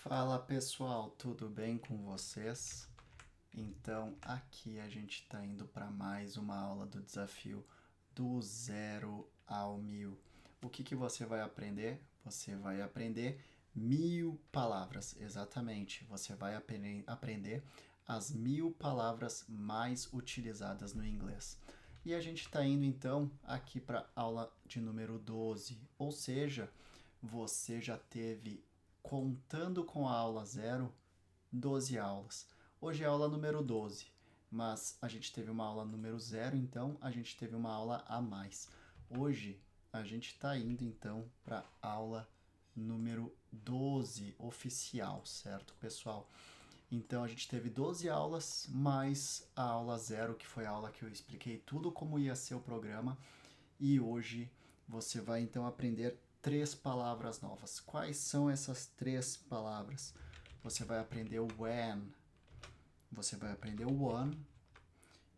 Fala pessoal, tudo bem com vocês? Então, aqui a gente está indo para mais uma aula do desafio do 0 ao 1000. O que você vai aprender? Você vai aprender 1000 palavras, exatamente. Você vai aprender as 1000 palavras mais utilizadas no inglês. E a gente está indo então aqui para a aula de número 12, ou seja, você já teve, contando com a aula 0, 12 aulas. Hoje é a aula número 12, mas a gente teve uma aula número 0, então a gente teve uma aula a mais. Hoje a gente está indo então para a aula número 12 oficial, certo, pessoal? Então a gente teve 12 aulas, mais a aula 0, que foi a aula que eu expliquei tudo como ia ser o programa. E hoje você vai então aprender 3 palavras novas. Quais são essas 3 palavras? Você vai aprender o when, você vai aprender o one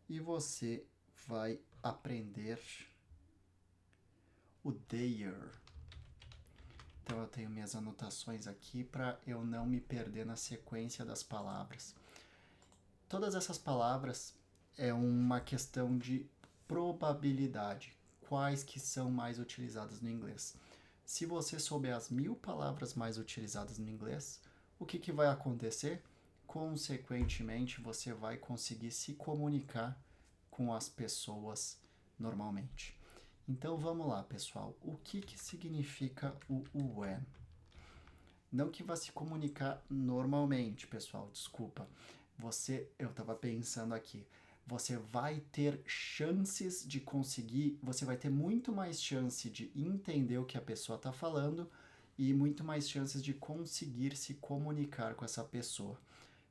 e você vai aprender o there. Então eu tenho minhas anotações aqui para eu não me perder na sequência das palavras. Todas essas palavras é uma questão de probabilidade, quais que são mais utilizadas no inglês. Se você souber as 1000 palavras mais utilizadas no inglês, o que vai acontecer? Consequentemente, você vai conseguir se comunicar com as pessoas normalmente. Então vamos lá, pessoal. O que significa o when? Não que vá se comunicar normalmente, pessoal, desculpa. Eu estava pensando aqui, você vai ter chances de conseguir, você vai ter muito mais chance de entender o que a pessoa está falando e muito mais chances de conseguir se comunicar com essa pessoa.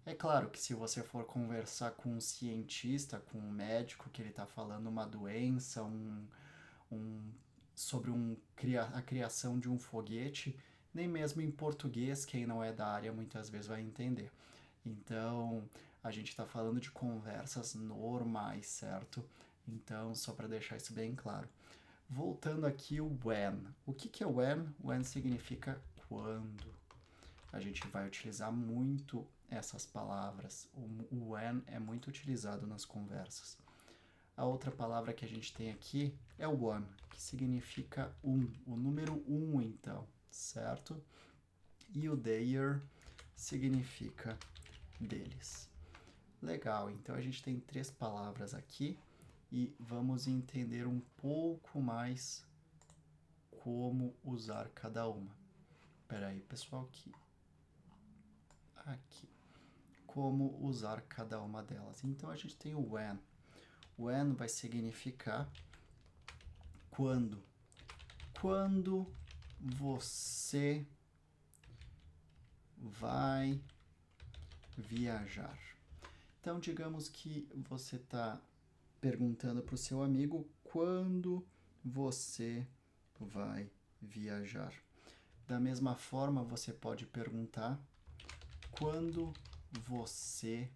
É claro que se você for conversar com um cientista, com um médico, que ele está falando uma doença, sobre a criação de um foguete, nem mesmo em português, quem não é da área muitas vezes vai entender. Então, a gente está falando de conversas normais, certo? Então, só para deixar isso bem claro. Voltando aqui, o when. O que é when? When significa quando. A gente vai utilizar muito essas palavras. O when é muito utilizado nas conversas. A outra palavra que a gente tem aqui é o one, que significa o número 1, então, certo? E o their significa deles. Legal, então a gente tem 3 palavras aqui e vamos entender um pouco mais como usar cada uma. Espera aí, pessoal, aqui. Como usar cada uma delas. Então a gente tem o when. When vai significar quando. Quando você vai viajar. Então, digamos que você está perguntando para o seu amigo quando você vai viajar. Da mesma forma, você pode perguntar quando você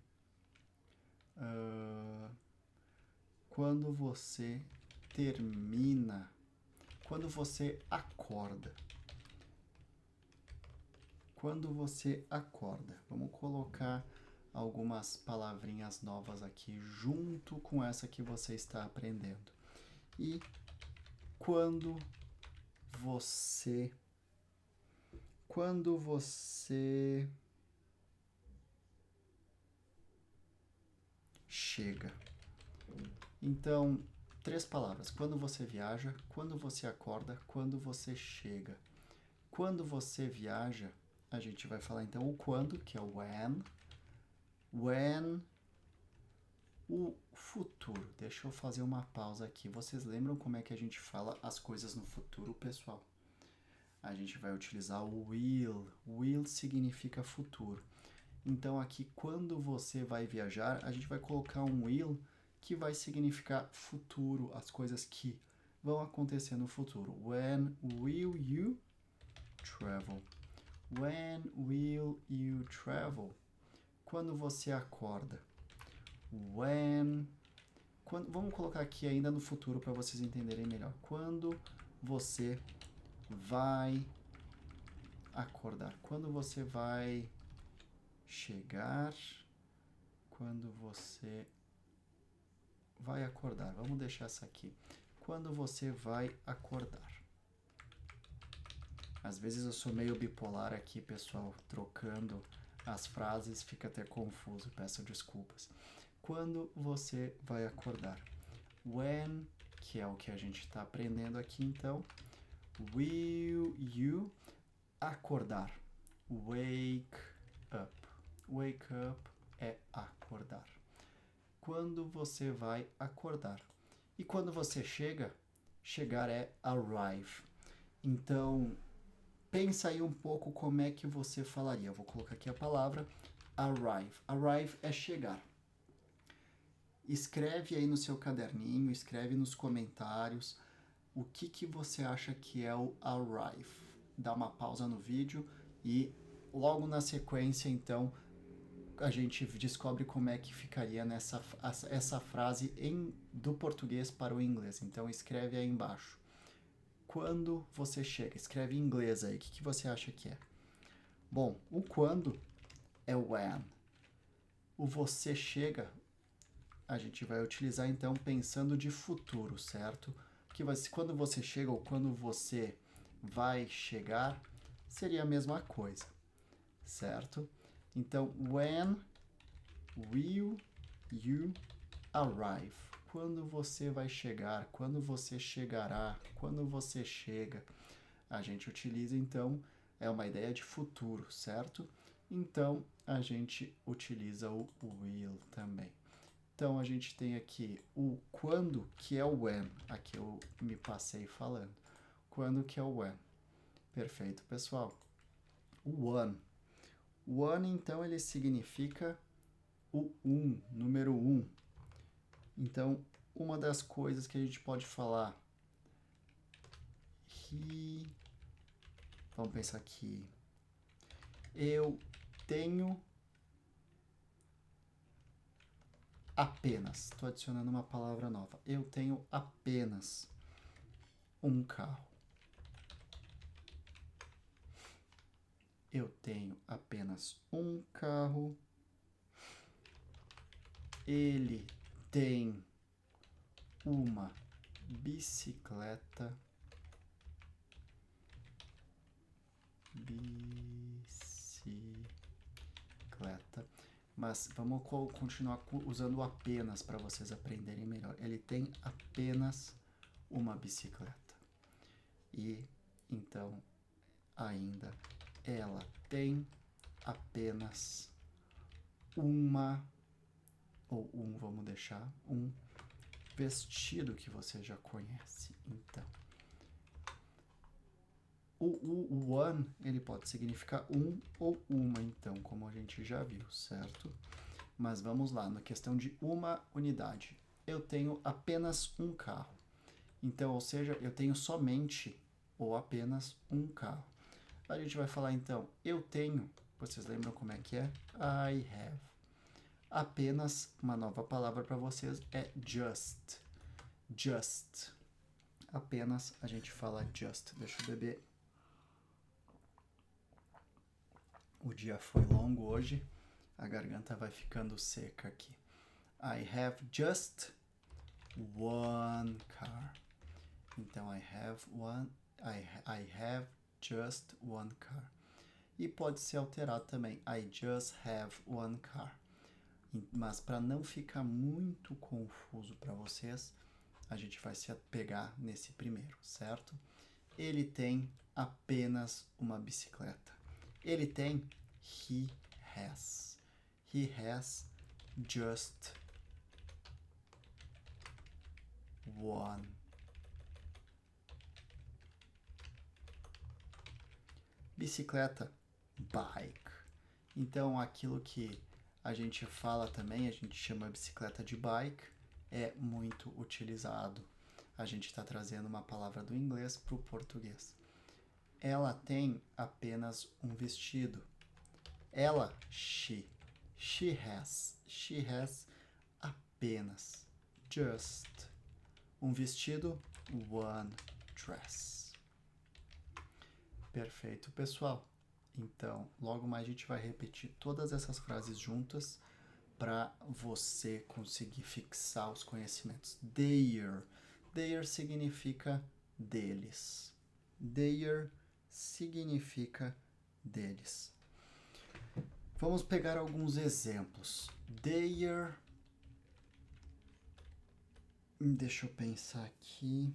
termina, quando você acorda. Quando você acorda. Vamos colocar algumas palavrinhas novas aqui junto com essa que você está aprendendo. E quando você chega. Então, 3 palavras. Quando você viaja, quando você acorda, quando você chega. Quando você viaja, a gente vai falar então o quando, que é o when. When, o futuro. Deixa eu fazer uma pausa aqui. Vocês lembram como é que a gente fala as coisas no futuro, pessoal? A gente vai utilizar o will. Will significa futuro. Então aqui, quando você vai viajar, a gente vai colocar um will que vai significar futuro, as coisas que vão acontecer no futuro. When will you travel? When will you travel? Quando você acorda. Vamos colocar aqui ainda no futuro para vocês entenderem melhor. Quando você vai acordar. Quando você vai chegar, quando você vai acordar. Vamos deixar essa aqui. Quando você vai acordar. Às vezes eu sou meio bipolar aqui, pessoal, trocando as frases, fica até confuso, peço desculpas. Quando você vai acordar. When, que é o que a gente está aprendendo aqui, então. Will you acordar? Wake up. Wake up é acordar. Quando você vai acordar. E quando você chega, chegar é arrive. Então, pensa aí um pouco como é que você falaria. Eu vou colocar aqui a palavra arrive. Arrive é chegar. Escreve aí no seu caderninho, escreve nos comentários o que você acha que é o arrive. Dá uma pausa no vídeo e logo na sequência, então, a gente descobre como é que ficaria essa frase do português para o inglês. Então, escreve aí embaixo. Quando você chega, escreve em inglês aí. O que você acha que é? Bom, o quando é when. O você chega, a gente vai utilizar então pensando de futuro, certo? Que quando você chega ou quando você vai chegar, seria a mesma coisa, certo? Então, when will you arrive? Quando você vai chegar, quando você chegará, quando você chega. A gente utiliza, então, é uma ideia de futuro, certo? Então, a gente utiliza o will também. Então, a gente tem aqui o quando, que é o when. Aqui eu me passei falando. Quando, que é o when. Perfeito, pessoal. O one. O one, então, ele significa o número 1. Então, uma das coisas que a gente pode falar, vamos pensar aqui, eu tenho apenas, estou adicionando uma palavra nova, eu tenho apenas um carro. Eu tenho apenas um carro. Ele tem uma bicicleta. Mas vamos continuar usando o apenas para vocês aprenderem melhor. Ele tem apenas uma bicicleta. E então ainda ela tem apenas uma, ou vamos deixar, um vestido que você já conhece. Então, o one, ele pode significar um ou uma, então, como a gente já viu, certo? Mas vamos lá, na questão de uma unidade. Eu tenho apenas um carro. Então, ou seja, eu tenho somente ou apenas um carro. A gente vai falar, então, eu tenho, vocês lembram como é que é? I have. Apenas, uma nova palavra para vocês é just. Just. Apenas a gente fala just. Deixa eu beber. O dia foi longo hoje, a garganta vai ficando seca aqui. I have just one car. Então, I have just one car. E pode ser alterado também. I just have one car. Mas para não ficar muito confuso para vocês, a gente vai se apegar nesse primeiro, certo? Ele tem apenas uma bicicleta. Ele tem, he has. He has just one. Bicicleta, bike. Então, aquilo que a gente fala também, a gente chama bicicleta de bike, é muito utilizado. A gente está trazendo uma palavra do inglês para o português. Ela tem apenas um vestido. Ela, she has apenas, just, um vestido, one dress. Perfeito, pessoal. Então, logo mais a gente vai repetir todas essas frases juntas para você conseguir fixar os conhecimentos. Their. Their significa deles. Their significa deles. Vamos pegar alguns exemplos. Their. Deixa eu pensar aqui.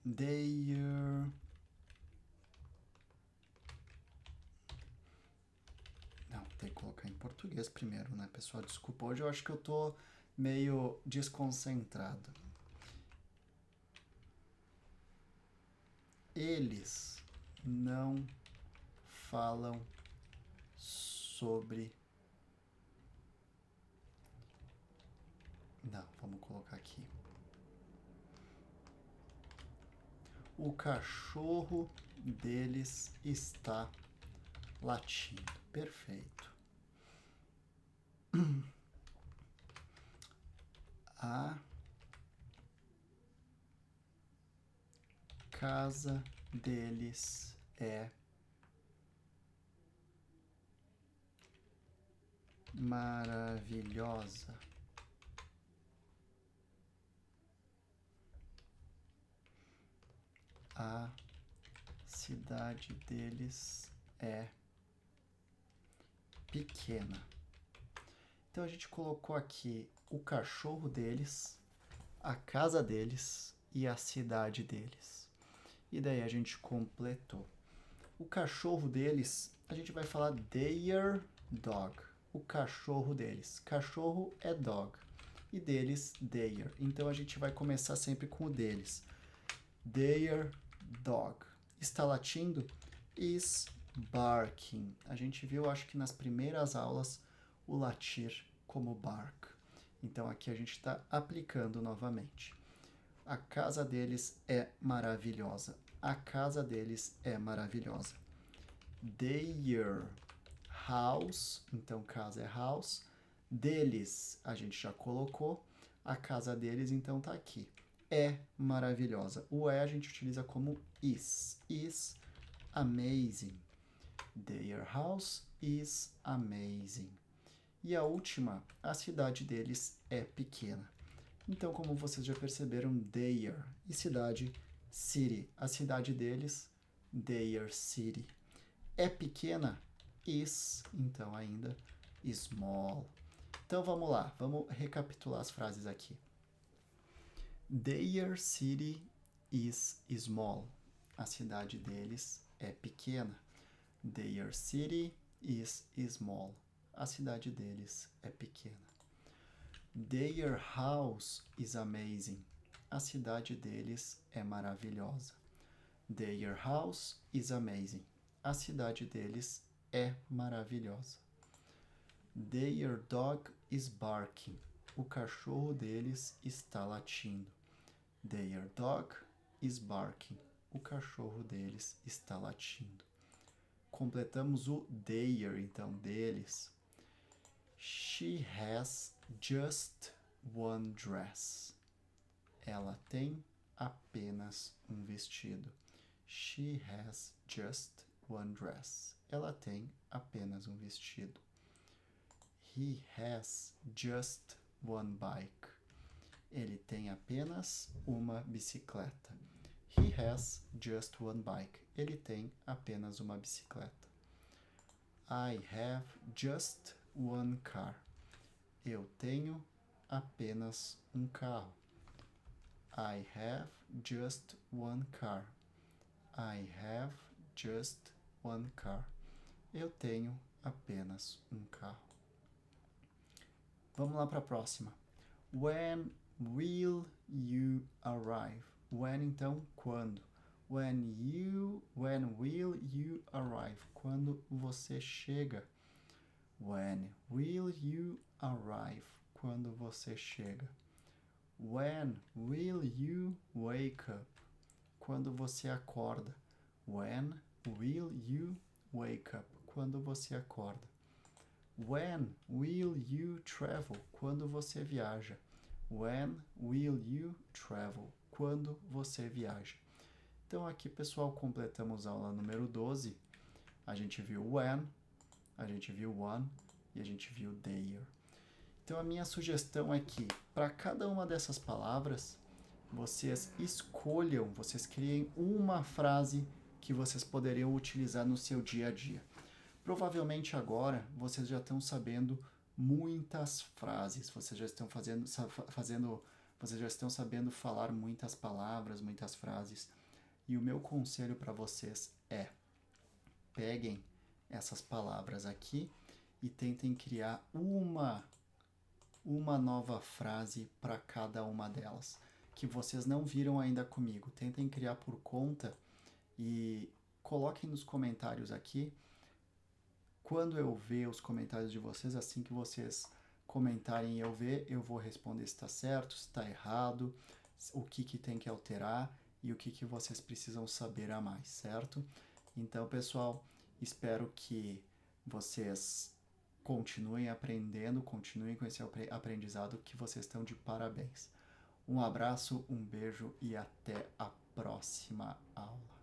Their. Não, tem que colocar em português primeiro, né, pessoal? Desculpa, hoje eu acho que eu tô meio desconcentrado. Eles não falam sobre... Não, vamos colocar aqui. O cachorro deles está latindo. Perfeito. A casa deles é maravilhosa. A cidade deles é pequena. Então a gente colocou aqui o cachorro deles, a casa deles e a cidade deles. E daí a gente completou. O cachorro deles, a gente vai falar their dog. O cachorro deles. Cachorro é dog. E deles, their. Então a gente vai começar sempre com o deles. Their dog. Está latindo? Is barking. A gente viu, acho que nas primeiras aulas, o latir como bark. Então aqui a gente está aplicando novamente. A casa deles é maravilhosa. A casa deles é maravilhosa. Their house, então casa é house. Deles, a gente já colocou. A casa deles, então tá aqui. É maravilhosa. O é a gente utiliza como is. Is amazing. Their house is amazing. E a última, a cidade deles é pequena. Então, como vocês já perceberam, their. E cidade, city. A cidade deles, their city. É pequena? Is. Então, ainda, small. Então, vamos lá. Vamos recapitular as frases aqui. Their city is small. A cidade deles é pequena. Their city is small. A cidade deles é pequena. Their house is amazing. A cidade deles é maravilhosa. Their house is amazing. A cidade deles é maravilhosa. Their dog is barking. O cachorro deles está latindo. Their dog is barking. O cachorro deles está latindo. Completamos o their, então, deles. She has just one dress. Ela tem apenas um vestido. She has just one dress. Ela tem apenas um vestido. He has just one bike. Ele tem apenas uma bicicleta. He has just one bike. Ele tem apenas uma bicicleta. I have just one car. Eu tenho apenas um carro. I have just one car. I have just one car. Eu tenho apenas um carro. Vamos lá para a próxima. When will you arrive? When, então, quando? When will you arrive? Quando você chega? When will you arrive? Quando você chega? When will you wake up? Quando você acorda? When will you wake up? Quando você acorda? When will you travel? Quando você viaja? When will you travel? quando você viaja. Então aqui, pessoal, completamos a aula número 12. A gente viu when, a gente viu one e a gente viu there. Então a minha sugestão é que para cada uma dessas palavras, vocês escolham, vocês criem uma frase que vocês poderiam utilizar no seu dia a dia. Provavelmente agora vocês já estão sabendo muitas frases, vocês já estão vocês já estão sabendo falar muitas palavras, muitas frases. E o meu conselho para vocês é: peguem essas palavras aqui e tentem criar uma nova frase para cada uma delas, que vocês não viram ainda comigo. Tentem criar por conta e coloquem nos comentários aqui. Quando eu ver os comentários de vocês, assim que vocês comentarem e eu ver, eu vou responder se está certo, se está errado, o que tem que alterar e o que vocês precisam saber a mais, certo? Então, pessoal, espero que vocês continuem aprendendo, continuem com esse aprendizado, que vocês estão de parabéns. Um abraço, um beijo e até a próxima aula.